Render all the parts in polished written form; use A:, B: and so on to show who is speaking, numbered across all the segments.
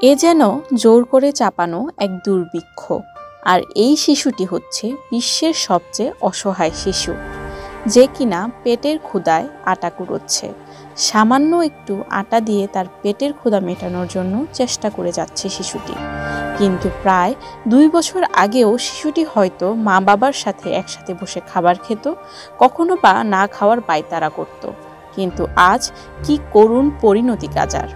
A: এ যেন জোর করে চাপানো এক দুর্ভিক্ষ। আর এই শিশুটি হচ্ছে বিশ্বের সবচেয়ে অসহায় শিশু, যে কিনা পেটের ক্ষুধায় আটা কুড়োচ্ছে। সামান্য একটু আটা দিয়ে তার পেটের ক্ষুধা মেটানোর জন্য চেষ্টা করে যাচ্ছে শিশুটি। কিন্তু প্রায় 2 বছর আগেও শিশুটি হয়তো মা বাবার সাথে একসাথে বসে খাবার খেত, কখনো বা না খাওয়ার পায়তারা করত। কিন্তু আজ কি করুণ পরিণতি গাজার।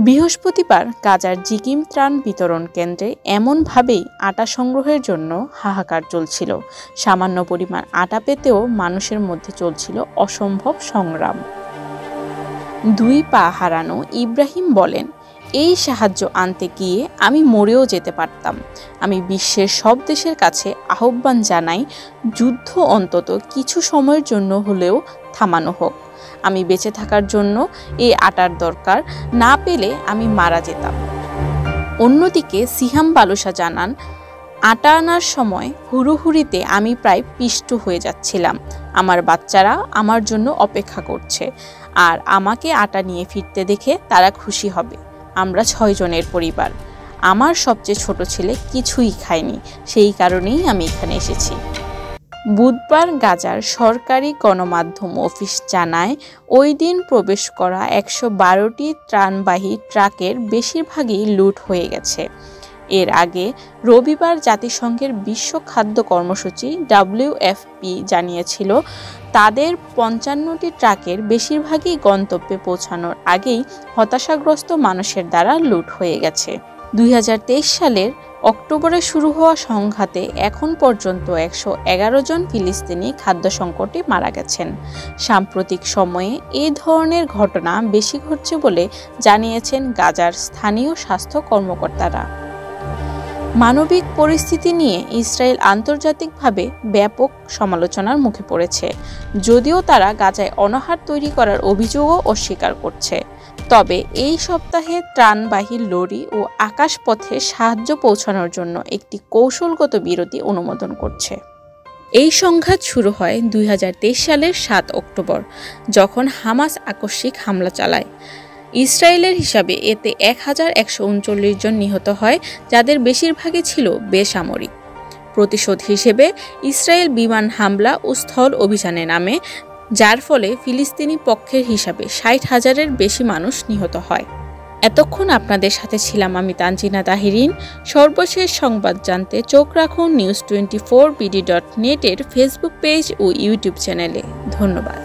A: বৃহস্পতিবার গাজার জিকিম ত্রাণ বিতরণ কেন্দ্রে এমনভাবেই আটা সংগ্রহের জন্য হাহাকার চলছিল। সামান্য পরিমাণ আটা পেতেও মানুষের মধ্যে চলছিল অসম্ভব সংগ্রাম। 2 পা হারানো ইব্রাহিম বলেন, এই সাহায্য আনতে গিয়ে আমি মরেও যেতে পারতাম। আমি বিশ্বের সব দেশের কাছে আহ্বান জানাই, যুদ্ধ অন্তত কিছু সময়ের জন্য হলেও থামানো হোক। আমি বেঁচে থাকার জন্য এই আটার দরকার, না পেলে আমি মারা যেতাম। অন্যদিকে সিহাম বালুসা জানান, আটা আনার সময় হুড়োহুড়িতে আমি প্রায় পিষ্ট হয়ে যাচ্ছিলাম। আমার বাচ্চারা আমার জন্য অপেক্ষা করছে, আর আমাকে আটা নিয়ে ফিরতে দেখে তারা খুশি হবে। আমরা 6 জনের পরিবার। আমার সবচেয়ে ছোট ছেলে কিছুই খায়নি, সেই কারণেই আমি এখানে এসেছি। বুধবার গাজার সরকারি গণমাধ্যম অফিস জানায়, ওই দিন প্রবেশ করা 112টি ত্রাণবাহী ট্রাকের বেশিরভাগই লুট হয়ে গেছে। এর আগে রবিবার জাতিসংঘের বিশ্ব খাদ্য কর্মসূচি WFP জানিয়েছিল, তাদের 55টি ট্রাকের বেশিরভাগই গন্তব্যে পৌঁছানোর আগেই হতাশাগ্রস্ত মানুষের দ্বারা লুট হয়ে গেছে। 2023 সালের অক্টোবরে শুরু হওয়া সংঘাতে এখন পর্যন্ত 111 জন ফিলিস্তিনি খাদ্য সংকটে মারা গেছেন। সাম্প্রতিক সময়ে এই ধরনের ঘটনা বেশি ঘটছে বলে জানিয়েছেন গাজার স্থানীয় স্বাস্থ্য কর্মকর্তারা। মানবিক পরিস্থিতি নিয়ে ইসরায়েল আন্তর্জাতিকভাবে ব্যাপক সমালোচনার মুখে পড়েছে, যদিও তারা গাজায় অনাহার তৈরি করার অভিযোগও অস্বীকার করছে। তবে এই সপ্তাহে ত্রাণবাহী লরি ও আকাশপথে সাহায্য পৌঁছানোর জন্য একটি কৌশলগত বিরতি অনুমোদন করছে। এই সংঘাত শুরু হয় 2023 সালের 7 অক্টোবর, যখন হামাস আকস্মিক হামলা চালায়। ইসরায়েলের হিসাবে এতে 1139 জন নিহত হয়, যাদের বেশিরভাগই ছিল বেসামরিক। প্রতিশোধ হিসেবে ইসরায়েল বিমান হামলা ও স্থল অভিযানে নামে, যার ফলে ফিলিস্তিনি পক্ষের হিসাবে 60,000-এর বেশি মানুষ নিহত হয়। এতক্ষণ আপনাদের সাথে ছিলাম আমি তানজিনা তাহরিন। সর্বশেষ সংবাদ জানতে চোখ রাখুন news24bd.net এর ফেসবুক পেজ ও ইউটিউব চ্যানেলে। ধন্যবাদ।